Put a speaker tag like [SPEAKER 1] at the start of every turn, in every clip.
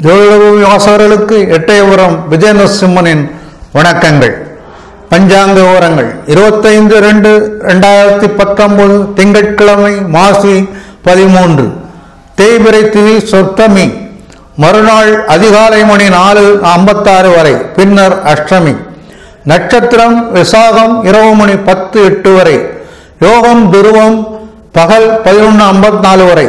[SPEAKER 1] ஜோதிடபூமி வாசகர்களுக்கு எட்டயபுரம் விஜயநரசிம்மனின் வணக்கங்கள். பஞ்சாங்க விவரங்கள் 25/2/2019 திங்கட்கிழமை மாசி 13 தேய்பிறை திதி சொர்த்தமி, மறுநாள் அதிகாலை மணி 4:56 வரை, பின்னர் அஷ்டமி. நட்சத்திரம் விசாகம் இரவு மணி 10:08 வரை. யோகம் துருவம் பகல் 11:54 வரை.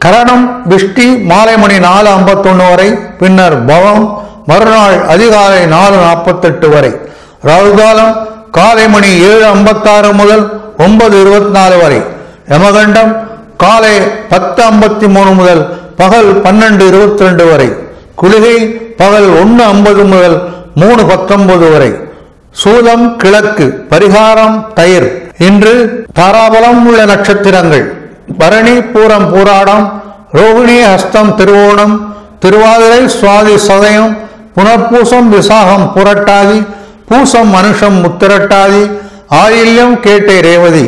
[SPEAKER 1] கரணம் விஷ்டி மாலை மணி 4:51 வரை, பின்னர் பவம் மறுநாள் அதிகாலை 4:48 வரை. ராகுகாலம் காலை மணி 7:56 முதல் 9:24 வரை. யமகண்டம் காலை 10:53 முதல் பகல் 12:22 வரை. குளிகை பகல் 1:50 முதல் 3:19 வரை. சூலம் கிழக்கு. பரிகாரம் தயிர். இன்று தாராபலம் உள்ள நட்சத்திரங்கள்: பரணி, பூரம், பூராடம், ரோகிணி, ஹஸ்தம், திருவோணம், திருவாதிரை, சுவாதி, சதயம், புனர்பூசம், விசாகம், புரட்டாதி, பூசம், மனுஷம், முத்திரட்டாதி, ஆயில்யம், கேட்டை, ரேவதி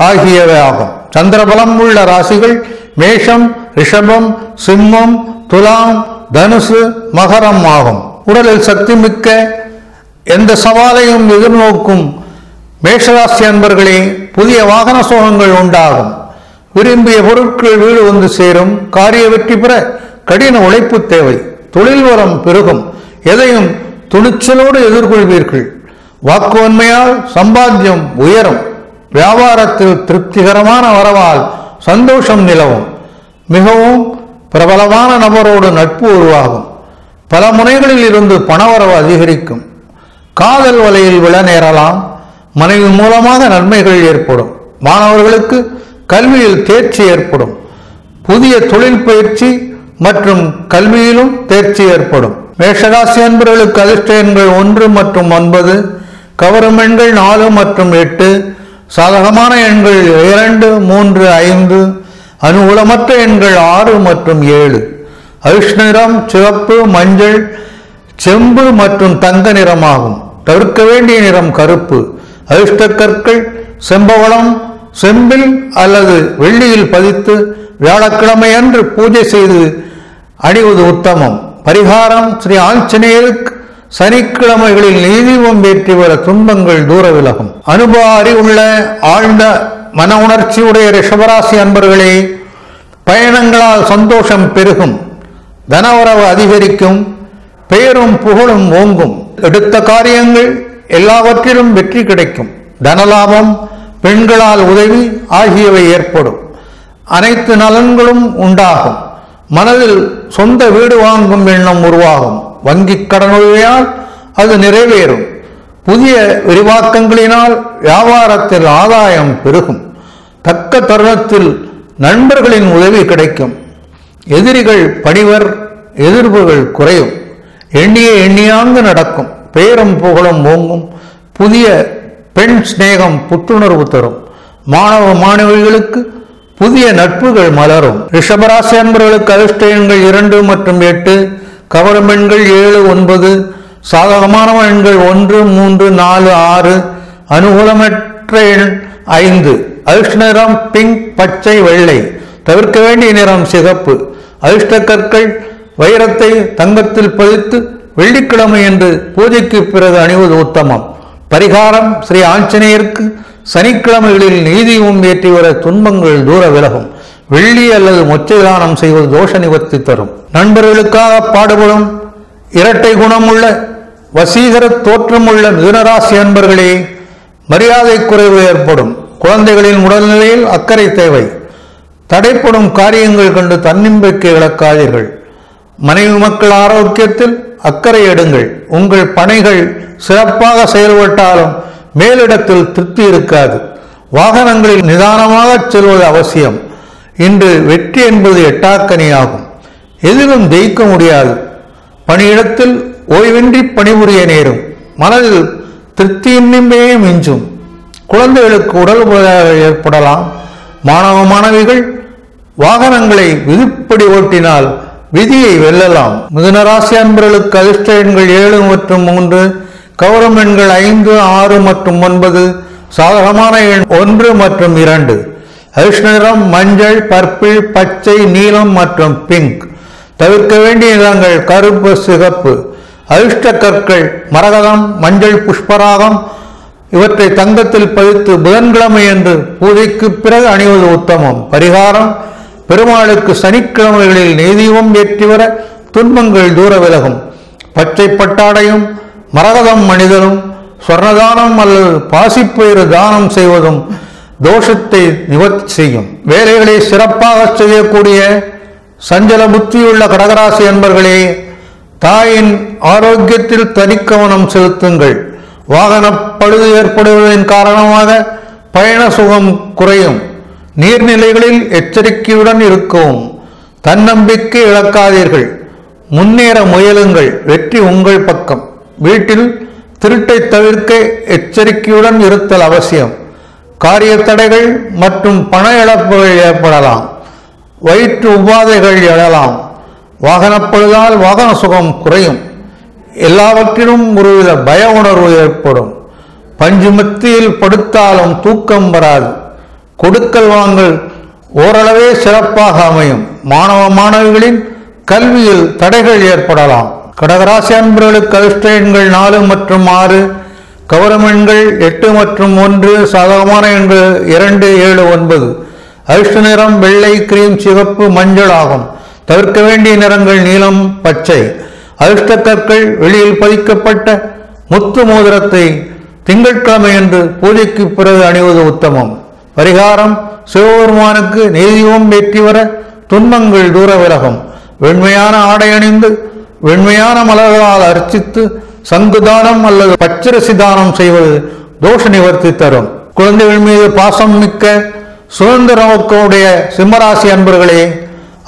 [SPEAKER 1] ஆகியவை ஆகும். சந்திரபலம் உள்ள ராசிகள் மேஷம், ரிஷபம், சிம்மம், துலாம், தனுசு, மகரம் ஆகும். உடலில் சக்தி மிக்க எந்த சவாலையும் எதிர்நோக்கும் மேஷராசி அன்பர்களே, புதிய வாகன சோகங்கள் உண்டாகும். விரும்பிய பொருட்கள் வீடு வந்து சேரும். காரிய வெற்றி பெற கடின உழைப்பு தேவை. தொழில் வரம் பெருகும். எதையும் துணிச்சலோடு எதிர்கொள்வீர்கள். வாக்குவன்மையால் சம்பாத்தியம் உயரும். வியாபாரத்தில் திருப்திகரமான வரவால் சந்தோஷம் நிலவும். மிகவும் பிரபலமான நபரோடு நட்பு உருவாகும். பல முனைகளில் இருந்து பணவரவு அதிகரிக்கும். காதல் வலையில் விழ நேரலாம். மனைவி மூலமாக நன்மைகள் ஏற்படும். மாணவர்களுக்கு கல்வியில் தேர்ச்சி ஏற்படும். புதிய தொழில் பயிற்சி மற்றும் கல்வியிலும் தேர்ச்சி ஏற்படும். மேஷராசி அன்பர்களுக்கு அதிர்ஷ்ட எண்கள் 1 மற்றும் 9, கவரும் எண்கள் 4 மற்றும் 8, சாதகமான எண்கள் 2, 3, 5, அனுகூலமற்ற எண்கள் 6 மற்றும் 7. அதிர்ஷ்ட நிறம் சிவப்பு, மஞ்சள், செம்பு மற்றும் தங்க நிறமாகும். தவிர்க்க வேண்டிய நிறம் கருப்பு. அதிர்ஷ்ட கற்கள் செம்பவளம், செம்பில் அல்லது வெள்ளியில் பதித்து வியாழக்கிழமை அன்று பூஜை செய்து அணிவது உத்தமம். பரிகாரம்: ஸ்ரீ ஆஞ்சநேயருக்கு சனிக்கிழமைகளில் நெய்தீபம் ஏற்றி வர துன்பங்கள் தூர விலகும். அனுபவ அறிவுள்ள ஆழ்ந்த மன உணர்ச்சி உடைய ரிஷபராசி அன்பர்களே, பயணங்களால் சந்தோஷம் பெருகும். தனவரவு அதிகரிக்கும். பெயரும் புகழும் ஓங்கும். எடுத்த காரியங்கள் எல்லாவற்றிலும் வெற்றி கிடைக்கும். தனலாபம், பெண்களால் உதவி ஆகியவை ஏற்படும். அனைத்து நலன்களும் உண்டாகும். மனதில் சொந்த வீடு வாங்கும் எண்ணம் உருவாகும். வங்கி கடனுதவியால் அது நிறைவேறும். புதிய விரிவாக்கங்களினால் வியாபாரத்தில் ஆதாயம் பெருகும். தக்க தருணத்தில் நண்பர்களின் உதவி கிடைக்கும். எதிரிகள் பணிவர். எதிர்ப்புகள் குறையும். எண்ணியாங்கு நடக்கும். பெயரும் புகழும் ஓங்கும். புதிய பெண் சிநேகம் புத்துணர்வு தரும். மாணவ மாணவிகளுக்கு புதிய நட்புகள் மலரும். ரிஷபராசி அன்பர்களுக்கு அதிர்ஷ்ட எண்கள் 2 மற்றும் 8, கவரும் எண்கள் 7, 9, சாதகமான எண்கள் 1, 3, 4, 6, அனுகூலமற்ற எண் 5. அதிர்ஷ்ட நிறம் பிங்க், பச்சை, வெள்ளை. தவிர்க்க வேண்டிய நிறம் சிகப்பு. அதிர்ஷ்ட கற்கள் வைரத்தை தங்கத்தில் பதித்து வெள்ளிக்கிழமை என்று பூஜைக்கு பிறகு அணிவது உத்தமம். பரிகாரம்: ஸ்ரீ ஆஞ்சநேயருக்கு சனிக்கிழமைகளில் நெய்தீபம் ஏற்றி வர துன்பங்கள் தூர விலகும். வெள்ளி அல்லது மொச்சை தானம் செய்வது தோஷ நிவர்த்தி தரும். நண்பர்களுக்காக பாடுபடும் இரட்டை குணமுள்ள வசீகர தோற்றமுள்ள மிதுனராசி அன்பர்களே, மரியாதை குறைவு ஏற்படும். குழந்தைகளின் உடல்நிலையில் அக்கறை தேவை. தடைப்படும் காரியங்கள் கண்டு தன்னம்பிக்கை இழக்காதீர்கள். மனைவி மக்கள் ஆரோக்கியத்தில் அக்கறை எடுங்கள். உங்கள் பணிகள் சிறப்பாக செயல்பட்டாலும் மேலிடத்தில் திருப்தி இருக்காது. வாகனங்களில் நிதானமாக செல்வது அவசியம். இன்று வெற்றி என்பது எட்டாக்கனியாகும். எதிலும் ஜெயிக்க முடியாது. பணியிடத்தில் ஓய்வின்றி பணிபுரிய நேரும். மனதில் திருப்தியின்மையே மிஞ்சும். குழந்தைகளுக்கு உடல் ஏற்படலாம். மாணவ மாணவிகள் வாகனங்களை விதிப்படி ஓட்டினால் விதியை வெல்லலாம். மிதுனராசி அன்பர்களுக்கு அதிர்ஷ்ட எண்கள் 7 மற்றும் 3, கவரும் எண்கள் 5, 6 மற்றும் 9, சாதகமான எண் 1 மற்றும் 2. அதிர்ஷ்ட நிறம் மஞ்சள், பர்பிள், பச்சை, நீலம் மற்றும் பிங்க். தவிர்க்க வேண்டிய நிறங்கள் கருப்பு, சிகப்பு. அதிர்ஷ்ட கற்கள் மரகதம், மஞ்சள், புஷ்பராகம். இவற்றை தங்கத்தில் பதித்து புதன்கிழமை என்று பூஜைக்கு பிறகு அணிவது உத்தமம். பரிகாரம்: பெருமாளுக்கு சனிக்கிழமைகளில் நெய்தீபம் ஏற்றி வர துன்பங்கள் தூர விலகும். பச்சை பட்டாடையும் மரகதம் அணிதலும் சொர்ணதானம் அல்லது பாசிப்பயிறு தானம் செய்வதும் தோஷத்தை நிவர்த்தி செய்யும். வேலைகளை சிறப்பாக செய்யக்கூடிய சஞ்சல புத்தியுள்ள கடகராசி அன்பர்களே, தாயின் ஆரோக்கியத்தில் தனிக்கவனம் செலுத்துங்கள். வாகன பழுது ஏற்படுவதன் காரணமாக பயண சுகம் குறையும். நீர்நிலைகளில் எச்சரிக்கையுடன் இருக்கவும். தன்னம்பிக்கை இழக்காதீர்கள். முன்னேற முயலுங்கள். வெற்றி உங்கள் பக்கம். வீட்டில் திருட்டை தவிர்க்க எச்சரிக்கையுடன் இருத்தல் அவசியம். காரிய தடைகள் மற்றும் பண இழப்புகள் ஏற்படலாம். வயிற்று உபாதைகள் எழலாம். வாகனப்பழுதால் வாகன சுகம் குறையும். எல்லாவற்றிலும் ஒருவித பய உணர்வு ஏற்படும். பஞ்சு மத்தியில் படுத்தாலும் தூக்கம் வராது. கொடுக்கல் வாங்கல் ஓரளவே சிறப்பாக அமையும். மாணவ மாணவிகளின் கல்வியில் தடைகள் ஏற்படலாம். கடகராசி அன்பர்களுக்கு அதிர்ஷ்ட எண்கள் 4 மற்றும் 6, கவரும் எண்கள் 8 மற்றும் 1, சாதகமான எண்கள் 2, 7, 9. அதிர்ஷ்ட நிறம் வெள்ளை, கிரீம், சிவப்பு, மஞ்சள் ஆகும். தவிர்க்க வேண்டிய நிறங்கள் நீலம், பச்சை. அதிர்ஷ்ட கற்கள் வெளியில் பதிக்கப்பட்ட முத்து மோதிரத்தை திங்கட்கிழமை என்று பூஜைக்கு பிறகு அணிவது உத்தமம். பரிகாரம்: சிவபெருமானுக்கு நெய்தீபம் ஏற்றி வர துன்பங்கள் தூர விலகும். வெண்மையான ஆடை அணிந்து வெண்மையான மலர்களால் அர்ச்சித்து சங்குதானம் அல்லது பச்சரிசி தானம் செய்வது தோஷ நிவர்த்தி தரும். குழந்தைகள் மீது பாசம் மிக்க சுதந்திர நோக்கமுடைய சிம்மராசி அன்பர்களே,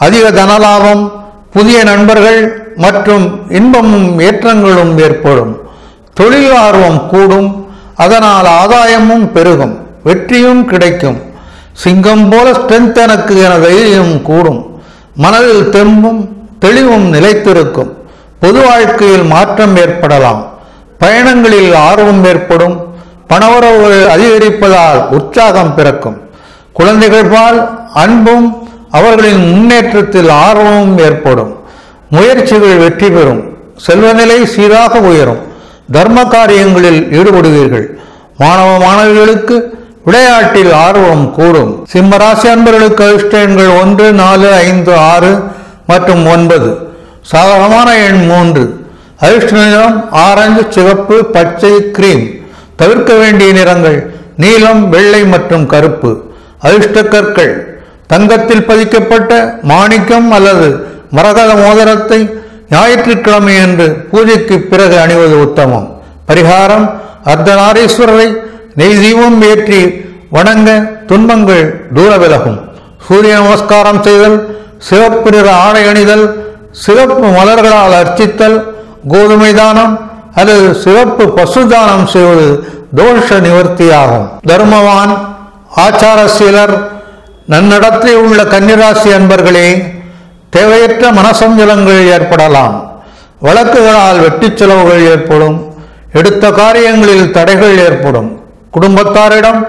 [SPEAKER 1] அதிக தனலாபம், புதிய நண்பர்கள் மற்றும் இன்பமும் ஏற்றங்களும் ஏற்படும். தொழில் ஆர்வம் கூடும். அதனால் ஆதாயமும் பெருகும். வெற்றியும் கிடைக்கும். சிங்கம் போல ஸ்ட்ரென்த் எனக்கு என தைரியம் கூடும். மனதில் தெம்பும் தெளிவும் நிலைத்திருக்கும். பொது வாழ்க்கையில் மாற்றம் ஏற்படலாம். பயணங்களில் ஆர்வம் ஏற்படும். பணவரவுகள் அதிகரிப்பதால் உற்சாகம் பிறக்கும். குழந்தைகள் பால் அன்பும் அவர்களின் முன்னேற்றத்தில் ஆர்வமும் ஏற்படும். முயற்சிகள் வெற்றி பெறும். செல்வநிலை சீராக உயரும். தர்ம காரியங்களில் ஈடுபடுவீர்கள். மாணவ மாணவிகளுக்கு விளையாட்டில் ஆர்வம் கூடும். சிம்மராசி அன்பர்களுக்கு அதிர்ஷ்ட எண்கள் 1, 4, 5, 6 மற்றும் 9. சாதகமான எண் 3. அதிர்ஷ்ட நிறம் ஆரஞ்சு, சிவப்பு, பச்சை, கிரீம். தவிர்க்க வேண்டிய நிறங்கள் நீலம், வெள்ளை மற்றும் கருப்பு. அதிர்ஷ்ட கற்கள் தங்கத்தில் பதிக்கப்பட்ட மாணிக்கம் அல்லது மரகத மோதிரத்தை ஞாயிற்றுக்கிழமை என்று பூஜைக்கு பிறகு அணிவது உத்தமம். பரிகாரம்: அர்த்தநாரீஸ்வரரை நெய்தீபம் ஏற்றி வணங்க துன்பங்கள் தூர விலகும். சூரிய நமஸ்காரம் செய்தல், சிவப்பு நிற ஆடை அணிதல், சிவப்பு மலர்களால் அர்ச்சித்தல், கோதுமை தானம் அல்லது சிவப்பு பசு தானம் செய்வது தோஷ நிவர்த்தியாகும். தர்மவான், ஆச்சாரசீலர், நன்னடத்தை உள்ள கன்னிராசி அன்பர்களே, தேவையற்ற மனசஞ்சலங்கள் ஏற்படலாம். வழக்குகளால் வெட்டி செலவுகள் ஏற்படும். எடுத்த காரியங்களில் தடைகள் ஏற்படும். குடும்பத்தாரிடம்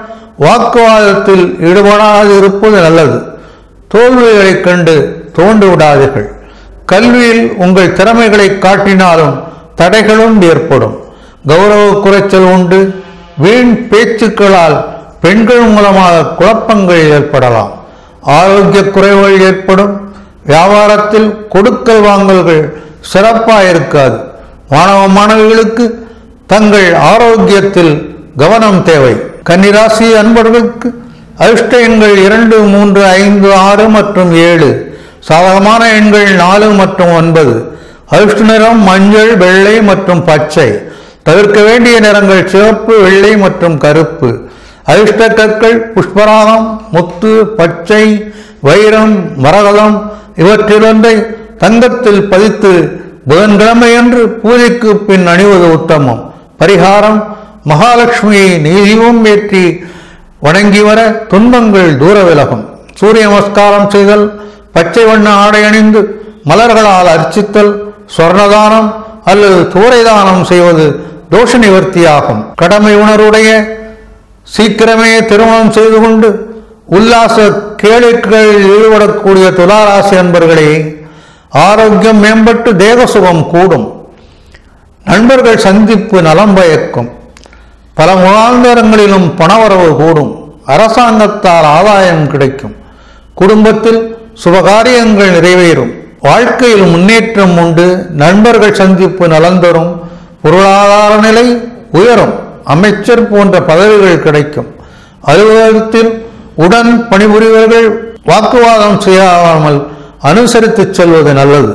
[SPEAKER 1] வாக்குவாதத்தில் ஈடுபடாது இருப்பது நல்லது. தோல்விகளைக் கண்டு தோண்டு விடாதீர்கள். கல்வியில் உங்கள் திறமைகளை காட்டினாலும் தடைகளும் ஏற்படும். கௌரவ குறைச்சல் உண்டு. வீண் பேச்சுக்களால் பெண்கள் மூலமாக குழப்பங்கள் ஏற்படலாம். ஆரோக்கிய குறைவுகள் ஏற்படும். வியாபாரத்தில் கொடுக்கல் வாங்கல்கள் சிறப்பாக இருக்காது. மாணவ மாணவிகளுக்கு தங்கள் ஆரோக்கியத்தில் கவனம் தேவை. கன்னிராசி அன்பர்களுக்கு அதிர்ஷ்ட எண்கள் 2, 3, 5, 6 மற்றும் 7. சாதகமான எண்கள் 4 மற்றும் 9. அதிர்ஷ்ட நிறம் மஞ்சள், வெள்ளை மற்றும் பச்சை. தவிர்க்க வேண்டிய நிறங்கள் சிவப்பு, வெள்ளை மற்றும் கருப்பு. அதிர்ஷ்ட கற்கள் புஷ்பராகம், முத்து, பச்சை, வைரம், மரகதம். இவற்றிலொன்றை தங்கத்தில் பதித்து புதன்கிழமையன்று பூஜைக்கு பின் அணிவது உத்தமம். பரிகாரம்: மகாலட்சுமியை நெய்தீபம் ஏற்றி வணங்கி வர துன்பங்கள் தூர விலகும். சூரிய நமஸ்காரம் செய்தல், பச்சை வண்ண ஆடை அணிந்து மலர்களால் அர்ச்சித்தல், சொர்ணதானம் அல்லது தூரை தானம் செய்வது தோஷ நிவர்த்தியாகும். கடமை உணர்வுடைய சீக்கிரமே திருமணம் செய்து கொண்டு உல்லாச கேளிக்கைகளில் ஈடுபடக்கூடிய துளாராசி அன்பர்களே, ஆரோக்கியம் மேம்பட்டு தேக சுகம் கூடும். நண்பர்கள் சந்திப்பு நலம் பயக்கும். பல முகாந்தரங்களிலும் பணவரவு கூடும். அரசாங்கத்தால் ஆதாயம் கிடைக்கும். குடும்பத்தில் சுபகாரியங்கள் நிறைவேறும். வாழ்க்கையில் முன்னேற்றம் உண்டு. நண்பர்கள் சந்திப்பு நலன் தரும். பொருளாதார நிலை உயரும். அமைச்சர் போன்ற பதவிகள் கிடைக்கும். அலுவலகத்தில் உடன் பணிபுரிவர்கள் வாக்குவாதம் செய்யாமல் அனுசரித்து செல்வது நல்லது.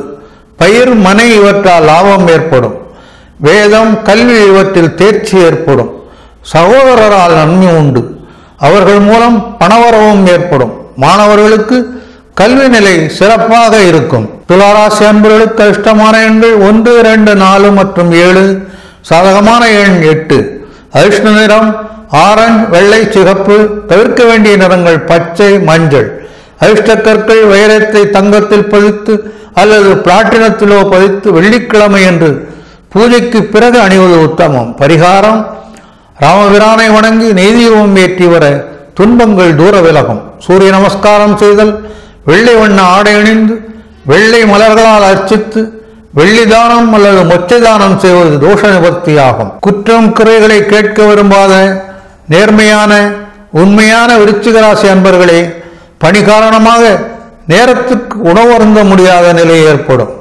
[SPEAKER 1] பயிர், மனை இவற்றால் லாபம் ஏற்படும். வேதம், கல்வி இவற்றில் தேர்ச்சி ஏற்படும். சகோதரரால் நன்மை உண்டு. அவர்கள் மூலம் பணவரவும் ஏற்படும். மாணவர்களுக்கு கல்வி நிலை சிறப்பாக இருக்கும். துளாராசி அன்பர்களுக்கு அதிர்ஷ்டமான எண்கள் 1, 2, 4 மற்றும் 7. சாதகமான எண் 8. அதிர்ஷ்ட நிறம் ஆரஞ்சு, வெள்ளை, சிகப்பு. தவிர்க்க வேண்டிய நிறங்கள் பச்சை, மஞ்சள். அதிர்ஷ்ட கற்கள் வைரத்தை தங்கத்தில் பதித்து அல்லது பிளாட்டினத்திலோ பதித்து வெள்ளிக்கிழமை என்று பூஜைக்கு பிறகு அணிவது உத்தமம். பரிகாரம்: ராமபிரானை வணங்கி நெய்தீபம் ஏற்றி வர துன்பங்கள் தூர விலகும். சூரிய நமஸ்காரம் செய்தல், வெள்ளை வண்ண ஆடை அணிந்து வெள்ளை மலர்களால் அர்ச்சித்து வெள்ளி தானம் அல்லது மொச்சை தானம் செய்வது தோஷ நிவர்த்தியாகும். குற்றம் குறைகளை கேட்க விரும்பாத நேர்மையான உண்மையான விருச்சிக ராசி அன்பர்களே, பணி காரணமாக நேரத்துக்கு உணவு அருந்த முடியாத நிலை ஏற்படும்.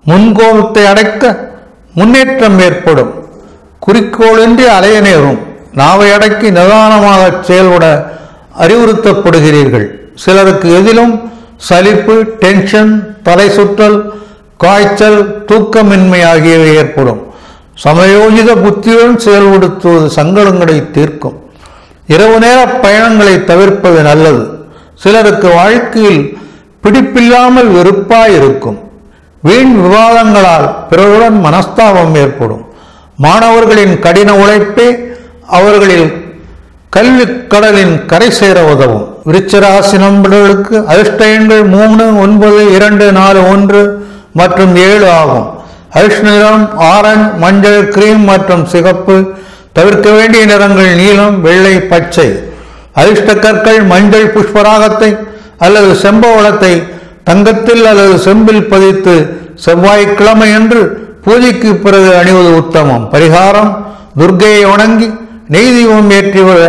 [SPEAKER 1] முன்கோபத்தை அடைக்க முன்னேற்றம் ஏற்படும். குறிக்கோளின்றி அலைய நேரும். நாவை அடக்கி நிதானமாக செயல்பட அறிவுறுத்தப்படுகிறீர்கள். சிலருக்கு எதிலும் சலிப்பு, டென்ஷன், தலை சுற்றல், காய்ச்சல், தூக்கமின்மை ஆகியவை ஏற்படும். சமயோஜித புத்தியுடன் செயல்படுத்துவது சங்கடங்களை தீர்க்கும். இரவு நேர பயணங்களை தவிர்ப்பது நல்லது. சிலருக்கு வாழ்க்கையில் பிடிப்பில்லாமல் வெறுப்பாய் இருக்கும். வீண் விவாதங்களால் பிறருடன் மனஸ்தாபம் ஏற்படும். மாணவர்களின் கடின உழைப்பே அவர்களில் கல்வி கடலின் கரை சேர உதவும். விருச்சிகராசி நண்பர்களுக்கு அதிர்ஷ்ட எண்கள் 3, 9, 2, 4, 1 மற்றும் 7 ஆகும். அதிர்ஷ்ட நிறம் ஆரஞ்சு, மஞ்சள், கிரீம் மற்றும் சிகப்பு. தவிர்க்க வேண்டிய நிறங்கள் நீலம், வெள்ளை, பச்சை. அதிர்ஷ்ட கற்கள் மஞ்சள் புஷ்பராகத்தை அல்லது செம்பவளத்தை தங்கத்தில் அல்லது செம்பில் பதித்து செவ்வாய்க்கிழமை என்று பூஜைக்கு பிறகு அணிவது உத்தமம். பரிகாரம்: துர்க்கையை வணங்கி நெய்தீபம் ஏற்றி வர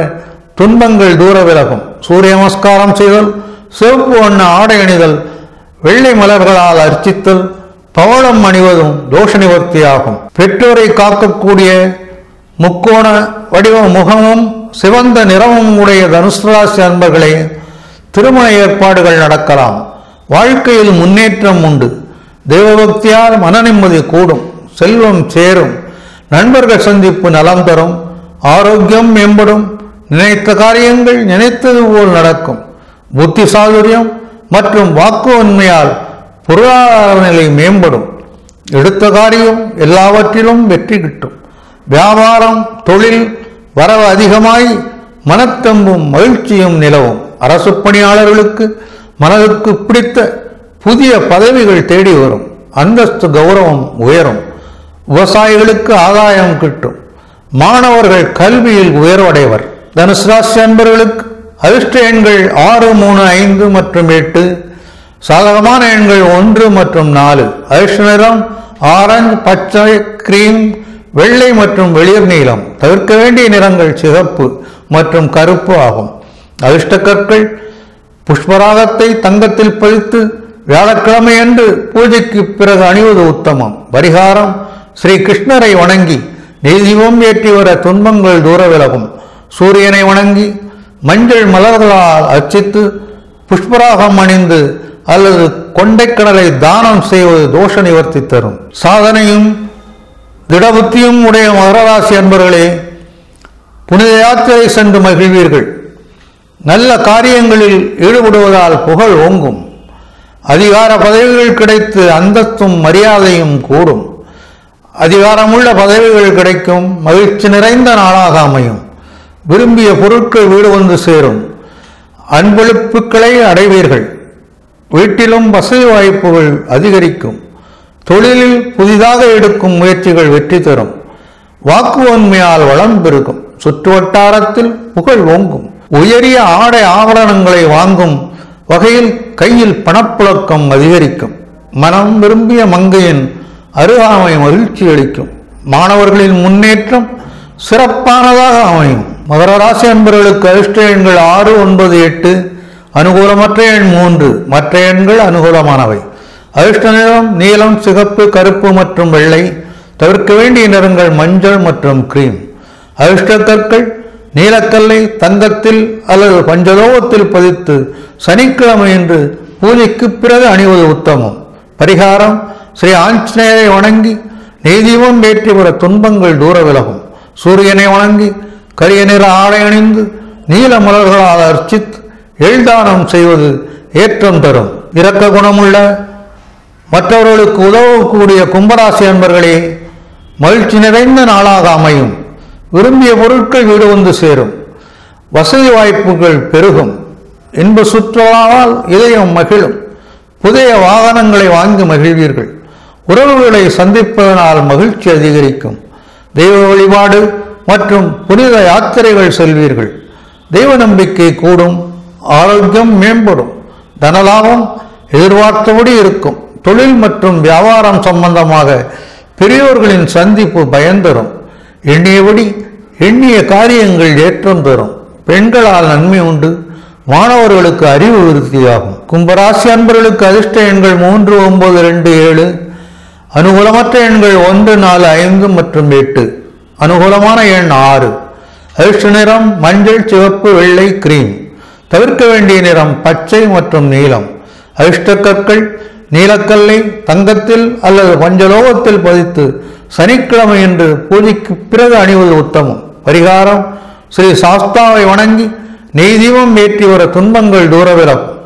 [SPEAKER 1] துன்பங்கள் தூர விலகும். சூரிய நமஸ்காரம் செய்தல், சிவப்பு வண்ண ஆடை அணிதல், வெள்ளை மலர்களால் அர்ச்சித்தல், பவளம் அணிவதும் தோஷ நிவர்த்தியாகும். பெற்றோரை காக்கக்கூடிய முக்கோண வடிவ முகமும் சிவந்த நிறமும் உடைய தனுசு ராசி அன்பர்களே, திருமண ஏற்பாடுகள் நடக்கலாம். வாழ்க்கையில் முன்னேற்றம் உண்டு. தெய்வபக்தியால் மன நிம்மதி கூடும். செல்வம் சேரும். நண்பர்கள் சந்திப்பு நலம் தரும். ஆரோக்கியம் மேம்படும். நினைத்த காரியங்கள் நினைத்தது போல் நடக்கும். புத்தி சாதுரியம் மற்றும் வாக்கு உண்மையால் பொருளாதார நிலை மேம்படும். எடுத்த காரியம் எல்லாவற்றிலும் வெற்றி கிட்டும். வியாபாரம், தொழில் வரவு அதிகமாய் மனத்தம்பும் மகிழ்ச்சியும் நிலவும். அரசு பணியாளர்களுக்கு மனதுக்கு பிடித்த புதிய பதவிகள் தேடி வரும். அந்தஸ்து கௌரவம் உயரும். விவசாயிகளுக்கு ஆதாயம் கிட்டும். மாணவர்கள் கல்வியில் உயர்வடைவர். தனுசு ராசி அன்பர்களுக்கு அதிர்ஷ்ட எண்கள் 6, 3, 5 மற்றும் 8. சாதகமான எண்கள் 1 மற்றும் 4. அதிர்ஷ்ட நிறம் ஆரஞ்சு, பச்சை, கிரீம், வெள்ளை மற்றும் வெளிர் நீலம். தவிர்க்க வேண்டிய நிறங்கள் சிகப்பு மற்றும் கருப்பு ஆகும். அதிர்ஷ்ட கற்கள் புஷ்பராகத்தை தங்கத்தில் பதித்து வியாழக்கிழமை அன்று பூஜைக்கு பிறகு அணிவது உத்தமம். பரிகாரம்: ஸ்ரீ கிருஷ்ணரை வணங்கி நெய்தீபம் ஏற்றி வர துன்பங்கள் தூர விலகும். சூரியனை வணங்கி மஞ்சள் மலர்களால் அர்ச்சித்து புஷ்பராகம் அணிந்து அல்லது கொண்டைக்கடலை தானம் செய்வது தோஷ நிவர்த்தி தரும். சாதனையும் திடபுத்தியும் உடைய மகராசி அன்பர்களே, புனித யாத்திரை சென்று மகிழ்வீர்கள். நல்ல காரியங்களில் ஈடுபடுவதால் புகழ் ஓங்கும். அதிகார பதவிகள் கிடைத்து அந்தஸ்தும் மரியாதையும் கூடும். அதிகாரமுள்ள பதவிகள் கிடைக்கும். மகிழ்ச்சி நிறைந்த நாளாக அமையும். விரும்பிய பொருட்கள் வீடு வந்து சேரும். அன்பளிப்புகளை அடைவீர்கள். வீட்டிலும் வசதி வாய்ப்புகள் அதிகரிக்கும். தொழிலில் புதிதாக எடுக்கும் முயற்சிகள் வெற்றி தரும். வாக்கு உண்மையால் வளம் பெருகும். சுற்று வட்டாரத்தில் புகழ் ஓங்கும். உயரிய ஆடை ஆபரணங்களை வாங்கும் வகையில் கையில் பணப்புழக்கம் அதிகரிக்கும். மனம் விரும்பிய மங்கையின் அருகாமை மகிழ்ச்சி அளிக்கும். மாணவர்களின் முன்னேற்றம் சிறப்பானதாக அமையும். மகர ராசி அன்பர்களுக்கு அதிர்ஷ்ட எண்கள் 6, 9, 8. அனுகூலமற்ற எண் 3. மற்ற எண்கள் அனுகூலமானவை. அதிர்ஷ்ட நிறம் நீலம், சிகப்பு, கருப்பு மற்றும் வெள்ளை. தவிர்க்க வேண்டிய நிறங்கள் மஞ்சள் மற்றும் கிரீம். அதிர்ஷ்ட கற்கள் நீலக்கல்லை தங்கத்தில் அல்லது பஞ்சலோகத்தில் பதித்து சனிக்கிழமை என்று பூஜைக்கு பிறகு அணிவது உத்தமம். பரிகாரம்: ஸ்ரீ ஆஞ்சநேயரை வணங்கி நெய்தீபம் ஏற்றி வர துன்பங்கள் தூர விலகும். சூரியனை வணங்கி கரிய நிற ஆடை அணிந்து நீல மலர்களால் அர்ச்சித்து எள்தானம் செய்வது ஏற்றம் தரும். இரக்க குணமுள்ள மற்றவர்களுக்கு உதவக்கூடிய கும்பராசி அன்பர்களே, மகிழ்ச்சி நிறைந்த நாளாக அமையும். விரும்பிய பொருட்கள் வீடு வந்து சேரும். வசதி வாய்ப்புகள் பெருகும். இன்ப சுற்றுலாவால் இதயம் மகிழும். புதிய வாகனங்களை வாங்கி மகிழ்வீர்கள். உறவுகளை சந்திப்பதனால் மகிழ்ச்சி அதிகரிக்கும். தெய்வ வழிபாடு மற்றும் புனித யாத்திரைகள் செல்வீர்கள். தெய்வ நம்பிக்கை கூடும். ஆரோக்கியம் மேம்படும். தனலாபம் எதிர்பார்த்தபடி இருக்கும். தொழில் மற்றும் வியாபாரம் சம்பந்தமாக பெரியோர்களின் சந்திப்பு பயன்தரும். எண்ணியபடி எண்ணிய காரியங்கள் ஏற்றம் தரும். பெண்களால் நன்மை உண்டு. மாணவர்களுக்கு அறிவு விருத்தியாகும். கும்பராசி அன்பர்களுக்கு அதிர்ஷ்ட எண்கள் 3, 9, 2, 7. அனுகூலமற்ற எண்கள் 1, 4, 5 மற்றும் 8. அனுகூலமான எண் 6. அதிர்ஷ்ட நிறம் மஞ்சள், சிவப்பு, வெள்ளை, கிரீம். தவிர்க்க வேண்டிய நிறம் பச்சை மற்றும் நீலம். அதிர்ஷ்ட கற்கள் நீலக்கல்லை தங்கத்தில் அல்லது பஞ்சலோகத்தில் பதித்து சனிக்கிழமை என்று பூஜைக்கு பிறகு அணிவது உத்தமம். பரிகாரம்: ஸ்ரீ சாஸ்தாவை வணங்கி நெய்தீபம் ஏற்றி வர துன்பங்கள் தூர விலகும்.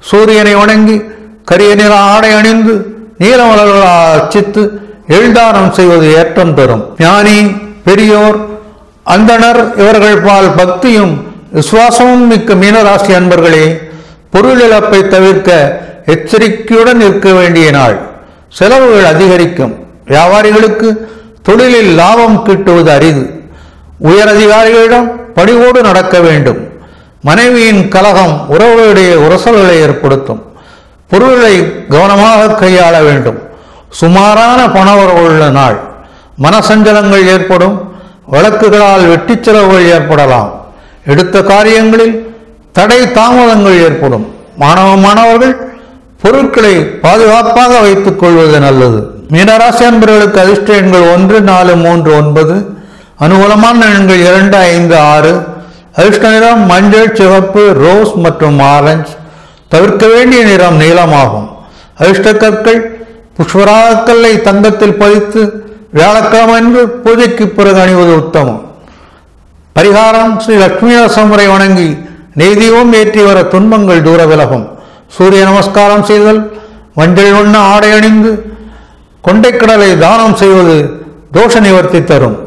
[SPEAKER 1] சூரியனை வணங்கி கரிய நிற ஆடை அணிந்து நீலமலர்களால் அர்ச்சித்து எள்தானம் செய்வது ஏற்றம் தரும். ஞானி, பெரியோர், அந்தணர் இவர்கள் பால் பக்தியும் விசுவாசமும் மிக்க மீனராசி அன்பர்களே, பொருள் இழப்பை தவிர்க்க எச்சரிக்கையுடன் இருக்க வேண்டிய நாள். செலவுகள் அதிகரிக்கும். வியாபாரிகளுக்கு தொழிலில் லாபம் கிட்டுவது அரிது. உயர் அதிகாரிகளிடம் பணிவோடு நடக்க வேண்டும். மனைவியின் கலகம் உறவுகளிடையே உரசல்களை ஏற்படுத்தும். பொருள்களை கவனமாக கையாள வேண்டும். சுமாரான பணவரவுள்ள நாள். மனசஞ்சலங்கள் ஏற்படும். வழக்குகளால் வெட்டி செலவுகள் ஏற்படலாம். எடுத்த காரியங்களில் தடை தாமதங்கள் ஏற்படும். மாணவர்கள் பொருட்களை பாதுகாப்பாக வைத்துக் கொள்வது நல்லது. மீனராசி அன்பர்களுக்கு அதிர்ஷ்ட எண்கள் 1, 4, 3, 9. அனுகூலமான எண்கள் 2, 5, 6. அதிர்ஷ்ட நிறம் மஞ்சள், சிவப்பு, ரோஸ் மற்றும் ஆரஞ்சு. தவிர்க்க வேண்டிய நிறம் நீலமாகும். அதிர்ஷ்ட கற்கள் புஷ்பராகக்கல்லை தங்கத்தில் பதித்து வியாழக்கிழமை என்று பூஜைக்கு பிறகு அணிவது உத்தமம். பரிகாரம்: ஸ்ரீ லட்சுமி நரசிம்மரை வணங்கி நெய்தீபம் ஏற்றி வர துன்பங்கள் தூர விலகும். சூரிய நமஸ்காரம் செய்தல், மஞ்சள் வண்ண ஆடை அணிந்து கொண்டைக்கடலை தானம் செய்வது தோஷ நிவர்த்தி தரும்.